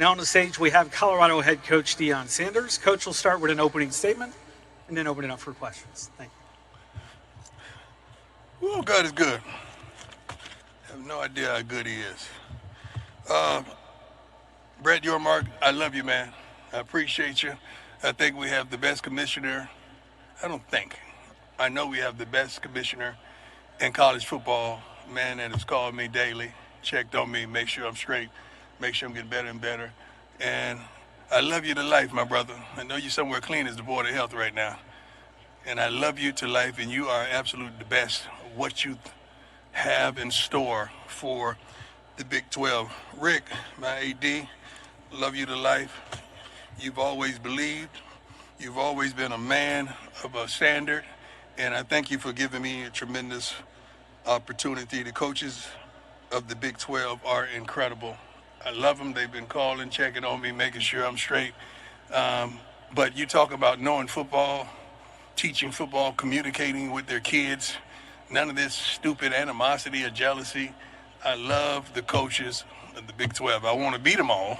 Now on the stage, we have Colorado head coach Deion Sanders. Coach will start with an opening statement and then open it up for questions. Thank you. Oh, God is good. I have no idea how good he is. Brett Yormark, I love you, man. I appreciate you. I think we have the best commissioner. I don't think. I know we have the best commissioner in college football. Man that has called me daily, checked on me, make sure I'm straight, make sure I'm getting better and better. And I love you to life, my brother. I know you're somewhere clean as the Board of Health right now. And I love you to life, and you are absolutely the best. What you have in store for the Big 12. Rick, my AD, love you to life. You've always believed. You've always been a man of a standard. And I thank you for giving me a tremendous opportunity. The coaches of the Big 12 are incredible. I love them. They've been calling, checking on me, making sure I'm straight. But you talk about knowing football, teaching football, communicating with their kids. None of this stupid animosity or jealousy. I love the coaches of the Big 12. I want to beat them all,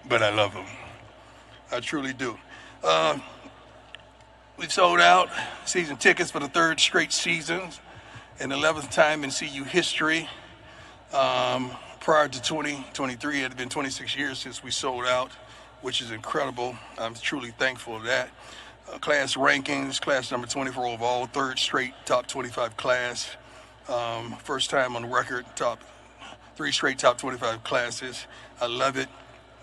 but I love them. I truly do. We sold out season tickets for the third straight season and 11th time in CU history. Prior to 2023, it had been 26 years since we sold out, which is incredible. I'm truly thankful for that. Class rankings, class number 24 overall, third straight top 25 class. First time on record, three straight top 25 classes. I love it.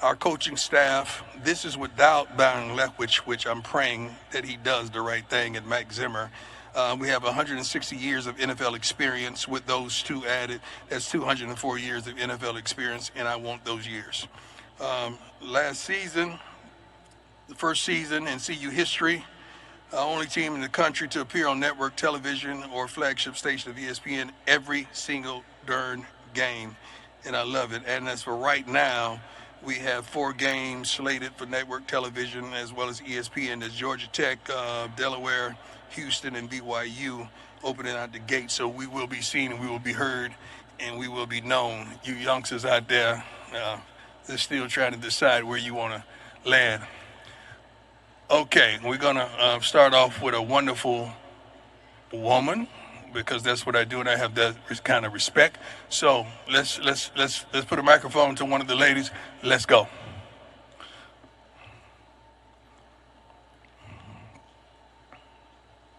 Our coaching staff, this is without Byron Leftwich, which I'm praying that he does the right thing, and Mike Zimmer. We have 160 years of NFL experience with those two added. That's 204 years of NFL experience, and I want those years. Last season, the first season in CU history, only team in the country to appear on network television or flagship station of ESPN every single darn game, and I love it. And as for right now, we have 4 games slated for network television as well as ESPN. There's Georgia Tech, Delaware, Houston, and BYU opening out the gate. So we will be seen and we will be heard and we will be known. You youngsters out there, they're still trying to decide where you want to land. Okay, we're going to start off with a wonderful woman, because that's what I do, and I have that kind of respect. So let's put a microphone to one of the ladies. Let's go.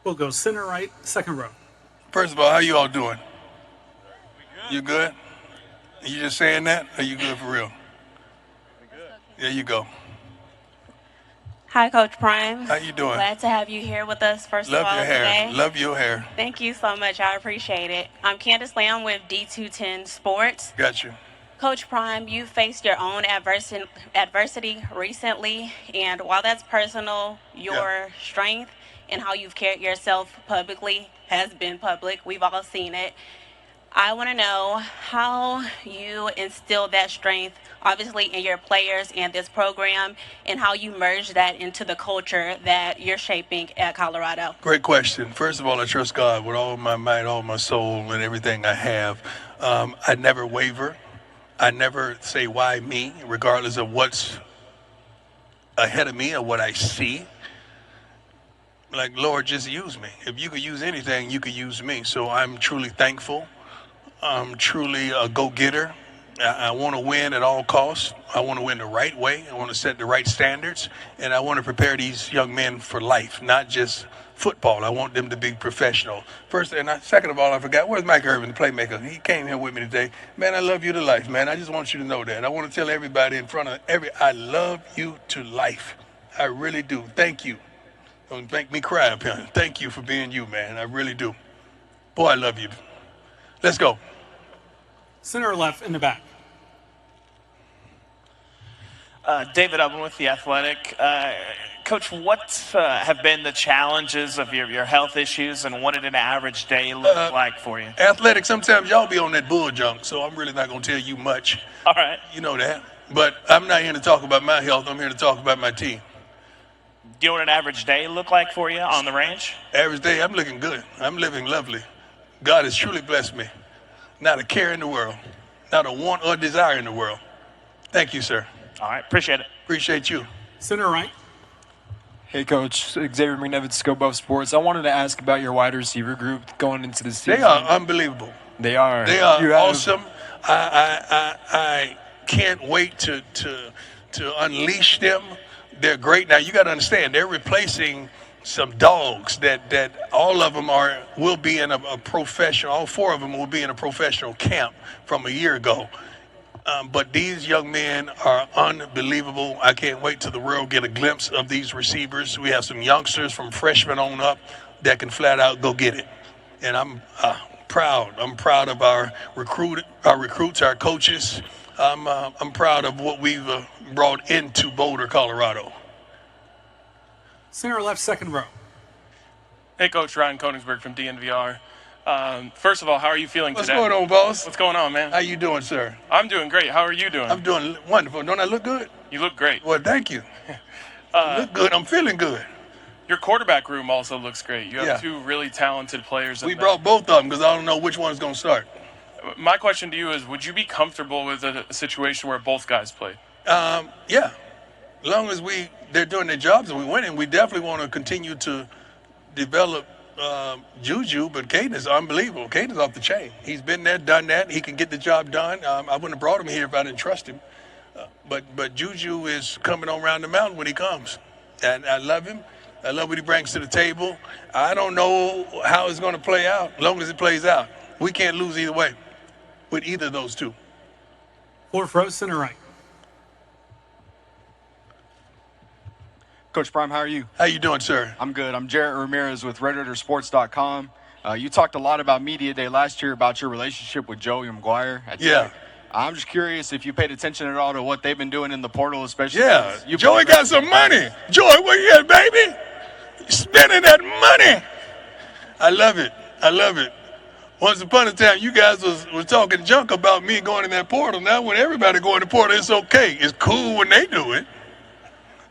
We'll go center right, second row. First of all, how you all doing? You good? You just saying that? Or you good for real? There you go. Hi, Coach Prime. How you doing? Glad to have you here with us, first Love of all, your hair. today. Love your hair. Thank you so much. I appreciate it. I'm Candace Lamb with D210 Sports. Got you. Coach Prime, you faced your own adversity recently, and while that's personal, your strength and how you've carried yourself publicly has been public. We've all seen it. I want to know how you instill that strength, obviously, in your players and this program, and how you merge that into the culture that you're shaping at Colorado. Great question. First of all, I trust God with all my might, all my soul, and everything I have. I never waver. I never say, why me, regardless of what's ahead of me or what I see. Like, Lord, just use me. If you could use anything, you could use me. So I'm truly thankful. I'm truly a go-getter. I want to win at all costs. I want to win the right way. I want to set the right standards. And I want to prepare these young men for life, not just football. I want them to be professional. Second of all, I forgot, where's Mike Irvin, the playmaker? He came here with me today. Man, I love you to life, man. I just want you to know that. I want to tell everybody in front of I love you to life. I really do. Thank you. Don't make me cry up here. Thank you for being you, man. I really do. Boy, I love you. Let's go. Center or left in the back. David Ubben with The Athletic. Coach, what have been the challenges of your health issues, and what did an average day look like for you? Athletic, sometimes y'all be on that bull junk, so I'm really not going to tell you much. All right. You know that. But I'm not here to talk about my health. I'm here to talk about my team. Do you know what an average day look like for you on the range? Average day, I'm looking good. I'm living lovely. God has truly blessed me. Not a care in the world. Not a want or desire in the world. Thank you, sir. All right, appreciate it. Appreciate you. Center right. Hey, Coach. Xavier McNevitz, Scope Up Sports. I wanted to ask about your wide receiver group going into the season. They are unbelievable. They are. They are You have- awesome. I can't wait to unleash them. They're great. Now you got to understand they're replacing some dogs that all of them will be in a professional. All four of them will be in a professional camp from a year ago. But these young men are unbelievable. I can't wait till the world get a glimpse of these receivers. We have some youngsters from freshmen on up that can flat out go get it. And I'm proud. I'm proud of our recruits, our coaches. I'm proud of what we've brought into Boulder, Colorado. Center left, second row. Hey, Coach, Ryan Koenigsberg from DNVR. First of all, how are you feeling What's today? going on, boss? What's going on, man? How you doing, sir? I'm doing great. How are you doing? I'm doing wonderful. Don't I look good? You look great. Well, thank you. Look good. I'm feeling good. Your quarterback room also looks great. You have Yeah. two really talented players. We brought both of them because I don't know which one's going to start. My question to you is, would you be comfortable with a situation where both guys played? Yeah. As long as they're doing their jobs and we winning, we definitely want to continue to develop Juju, but Caden is unbelievable. Caden's off the chain. He's been there, done that. He can get the job done. I wouldn't have brought him here if I didn't trust him. But Juju is coming on around the mountain when he comes. And I love him. I love what he brings to the table. I don't know how it's going to play out, as long as it plays out. We can't lose either way with either of those two. Fourth row, center right. Coach Prime, how are you? How you doing, sir? I'm good. I'm Jarrett Ramirez with RedRaidersports.com. You talked a lot about Media Day last year about your relationship with Joey McGuire. Yeah. I'm just curious if you paid attention at all to what they've been doing in the portal, especially. Yeah. You Joey got some money. Joey, where you at, baby? Spending that money. I love it. I love it. Once upon a time, you guys was talking junk about me going in that portal. Now, when everybody go in the portal, it's okay. It's cool when they do it.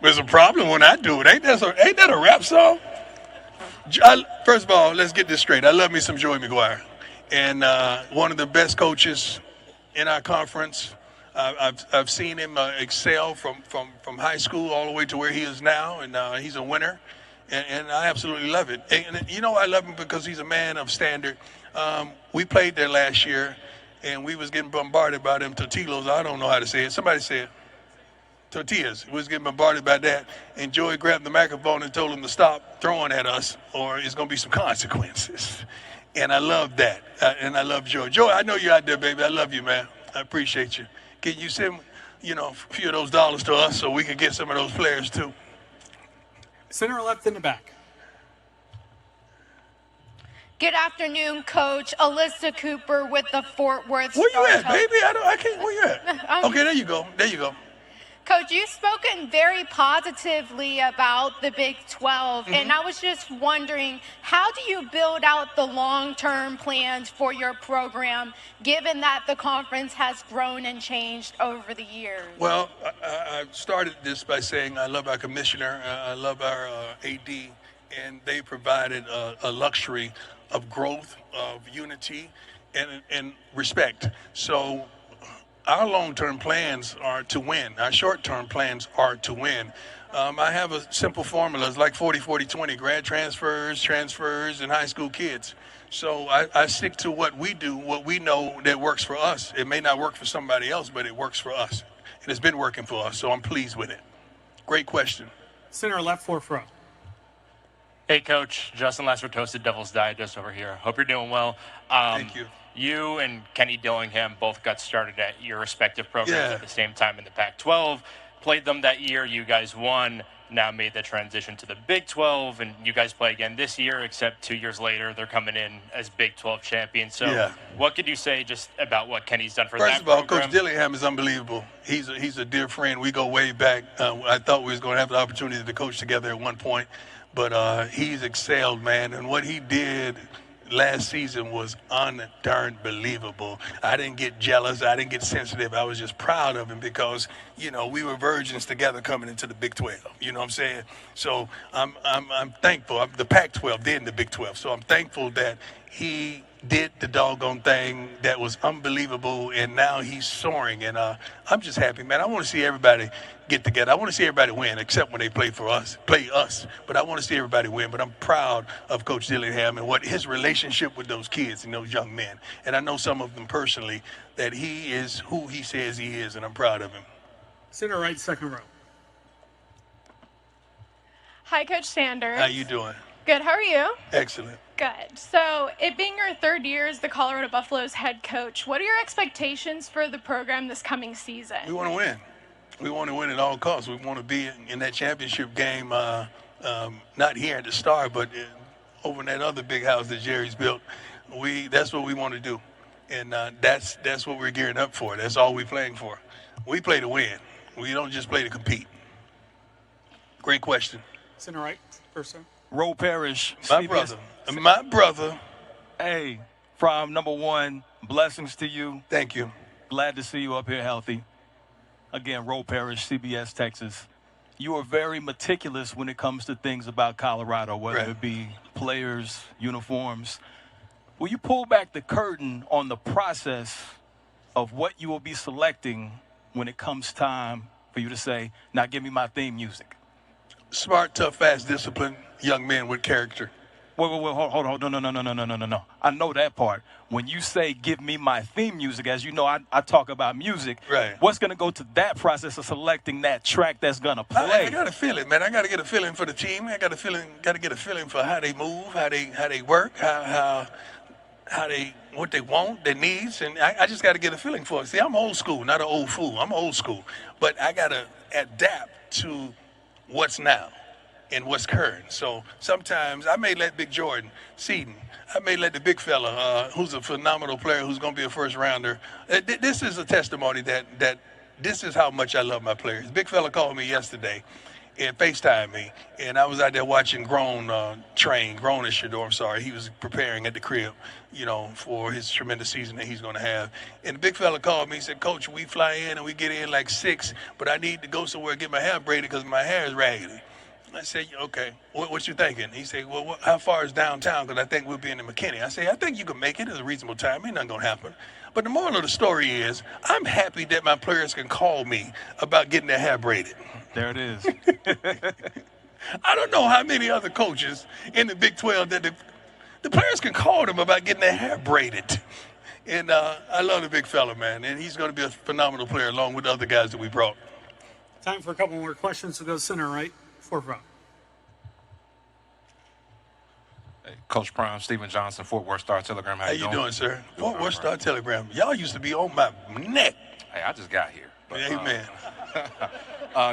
But it's a problem when I do it. Ain't that a rap song? First of all, let's get this straight. I love me some Joey McGuire. And one of the best coaches in our conference. I've seen him excel from high school all the way to where he is now, and he's a winner. And I absolutely love it. And you know I love him because he's a man of standard. We played there last year, and we was getting bombarded by them tortillas. I don't know how to say it. Somebody say it. Tortillas. We was getting bombarded by that. And Joey grabbed the microphone and told him to stop throwing at us, or it's going to be some consequences. And I love that. And I love Joey. Joey, I know you're out there, baby. I love you, man. I appreciate you. Can you send, a few of those dollars to us so we can get some of those players too? Center left in the back. Good afternoon, Coach. Alyssa Cooper with the Fort Worth Where you at, Star-Telegram. baby? I can't. Where you at? Okay, there you go. There you go. Coach, you've spoken very positively about the Big 12, and I was just wondering, how do you build out the long-term plans for your program, given that the conference has grown and changed over the years? Well, I started this by saying I love our commissioner, I love our AD, and they provided a luxury of growth, of unity, and respect. So our long-term plans are to win. Our short-term plans are to win. I have a simple formula. It's like 40-40-20, grad transfers, and high school kids. So I stick to what we do, what we know that works for us. It may not work for somebody else, but it works for us. And it's been working for us, so I'm pleased with it. Great question. Center left, fourth row. Hey, Coach. Justin Lasser, Toasted Devil's Digest over here. Hope you're doing well. Thank you. You and Kenny Dillingham both got started at your respective programs Yeah. at the same time in the Pac-12. Played them that year. You guys won. Now made the transition to the Big 12, and you guys play again this year, except 2 years later, they're coming in as Big 12 champions. So Yeah. what could you say just about what Kenny's done for First that of all, program? Coach Dillingham is unbelievable. He's a dear friend. We go way back. I thought we was going to have the opportunity to coach together at one point, but he's excelled, man. And what he did last season was darn believable. I didn't get jealous. I didn't get sensitive. I was just proud of him because, we were virgins together coming into the Big 12. You know what I'm saying? So I'm thankful. The Pac-12, then the Big 12. So I'm thankful that he did the doggone thing that was unbelievable, and now he's soaring. And I'm just happy, man. I want to see everybody get together. I want to see everybody win, except when they play us. But I want to see everybody win. But I'm proud of Coach Dillingham and what his relationship with those kids and those young men. And I know some of them personally, that he is who he says he is, and I'm proud of him. Center right, second row. Hi, Coach Sanders. How you doing? Good. How are you? Excellent. Good. So, it being your third year as the Colorado Buffaloes head coach, what are your expectations for the program this coming season? We want to win. We want to win at all costs. We want to be in that championship game, not here at the Star, but over in that other big house that Jerry's built. That's what we want to do, and that's what we're gearing up for. That's all we're playing for. We play to win. We don't just play to compete. Great question. Center right, first row. Roe Parrish. My brother. Hey, from number one, blessings to you. Thank you. Glad to see you up here healthy. Again, Roe Parrish, CBS, Texas. You are very meticulous when it comes to things about Colorado, whether Right. it be players, uniforms. Will you pull back the curtain on the process of what you will be selecting when it comes time for you to say, now give me my theme music? Smart, tough, fast, disciplined young men with character. Wait, hold on. No. I know that part. When you say give me my theme music, as you know, I talk about music. Right. What's going to go to that process of selecting that track that's going to play? I got to feel it, man. I got to get a feeling for the team. I got to get a feeling for how they move, how they work, what they want, their needs, and I just got to get a feeling for it. See, I'm old school, not an old fool. I'm old school, but I got to adapt to what's now and what's current. So sometimes I may let Big Jordan, Seaton, I may let the big fella, who's a phenomenal player, who's going to be a first rounder. This is a testimony that this is how much I love my players. Big fella called me yesterday and FaceTimed me, and I was out there watching Grown Grown is Shador, I'm sorry. He was preparing at the crib, for his tremendous season that he's going to have. And the big fella called me, he said, Coach, we fly in and we get in like 6, but I need to go somewhere and get my hair braided because my hair is raggedy. I said, okay, what you thinking? He said, well, how far is downtown? Because I think we'll be in the McKinney. I said, I think you can make it at a reasonable time. Ain't nothing going to happen. But the moral of the story is I'm happy that my players can call me about getting their hair braided. There it is. I don't know how many other coaches in the Big 12 that the players can call them about getting their hair braided. And I love the big fella, man. And he's going to be a phenomenal player along with the other guys that we brought. Time for a couple more questions. So go center right, fourth row. Hey, Coach Prime, Stephen Johnson, Fort Worth Star Telegram. How you doing, sir? Fort Worth Star Telegram. Y'all used to be on my neck. Hey, I just got here. But, Amen.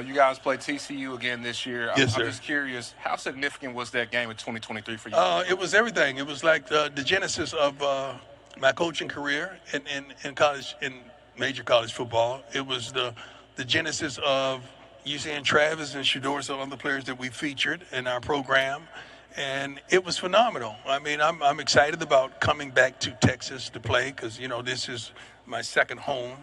You guys play TCU again this year. Yes, sir. I'm just curious, how significant was that game in 2023 for you? It was everything. It was like the genesis of my coaching career in college, in major college football. It was the genesis of you seeing Travis and Shador, some other players that we featured in our program. And it was phenomenal. I mean, I'm excited about coming back to Texas to play because, this is my second home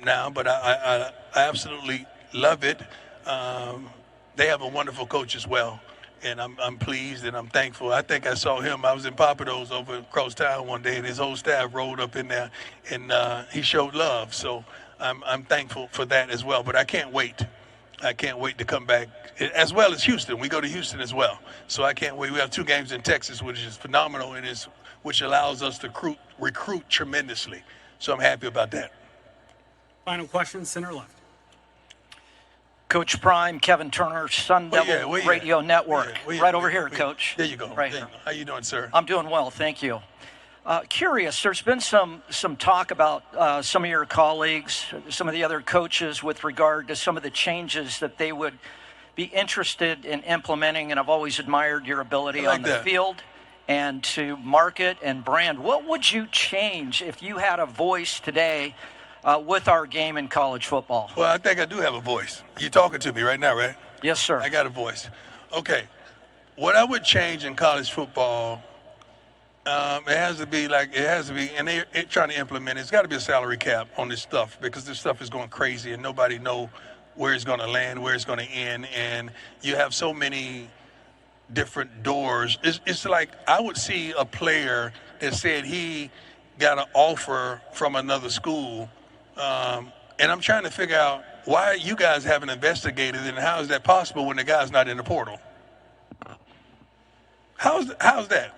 now. But I absolutely love it. They have a wonderful coach as well. And I'm pleased and I'm thankful. I think I saw him. I was in Papados over across town one day, and his whole staff rolled up in there, and he showed love. So I'm thankful for that as well. But I can't wait. I can't wait to come back, as well as Houston. We go to Houston as well. So I can't wait. We have 2 games in Texas, which is phenomenal, and which allows us to recruit tremendously. So I'm happy about that. Final question, center left. Coach Prime, Kevin Turner, Sun Devil Radio Network. Right over here, Coach. There you go. Right there here. you go. How you doing, sir? I'm doing well, thank you. Curious, there's been some talk about some of your colleagues, some of the other coaches with regard to some of the changes that they would be interested in implementing, and I've always admired your ability on the field and to market and brand. What would you change if you had a voice today with our game in college football? Well, I think I do have a voice. You're talking to me right now, right? Yes, sir. I got a voice. Okay. What I would change in college football, it has to be, and they're trying to implement it. It's got to be a salary cap on this stuff because this stuff is going crazy and nobody know where it's going to land, where it's going to end. And you have so many different doors. It's like I would see a player that said he got an offer from another school, and I'm trying to figure out why you guys haven't investigated it, and how is that possible when the guy's not in the portal? How's that?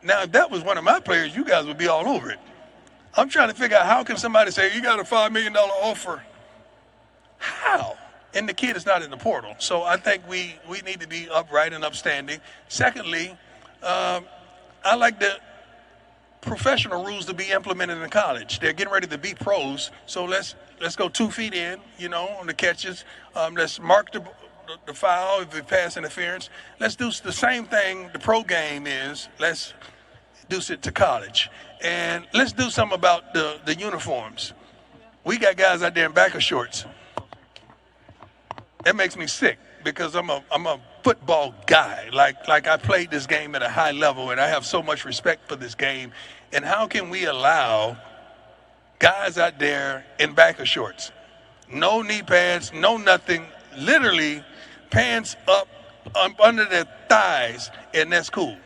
Now, if that was one of my players, you guys would be all over it. I'm trying to figure out how can somebody say you got a $5 million offer? How? And the kid is not in the portal. So I think we need to be upright and upstanding. Secondly, I like the professional rules to be implemented in college. They're getting ready to be pros, so let's go 2 feet in, on the catches. Let's mark the foul if it pass interference. Let's do the same thing the pro game is. Let's do it to college. And let's do something about the uniforms. We got guys out there in backer shorts. That makes me sick because I'm a football guy. Like I played this game at a high level, and I have so much respect for this game. And how can we allow guys out there in backer shorts? No knee pads, no nothing, literally pants up under their thighs, and that's cool.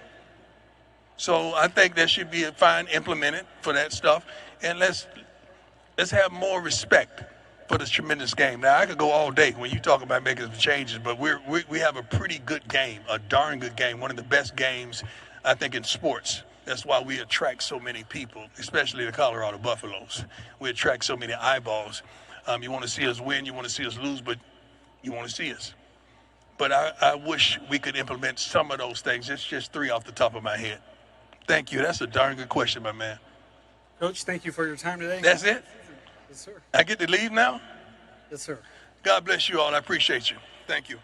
So I think there should be a fine implemented for that stuff, and let's have more respect for this tremendous game. Now, I could go all day when you talk about making some changes, but we have a pretty good game, a darn good game, one of the best games, I think, in sports. That's why we attract so many people, especially the Colorado Buffaloes. We attract so many eyeballs. You want to see us win, you want to see us lose, but you want to see us. But I wish we could implement some of those things. It's just 3 off the top of my head. Thank you. That's a darn good question, my man. Coach, thank you for your time today. That's it? Yes, sir. I get to leave now? Yes, sir. God bless you all. I appreciate you. Thank you.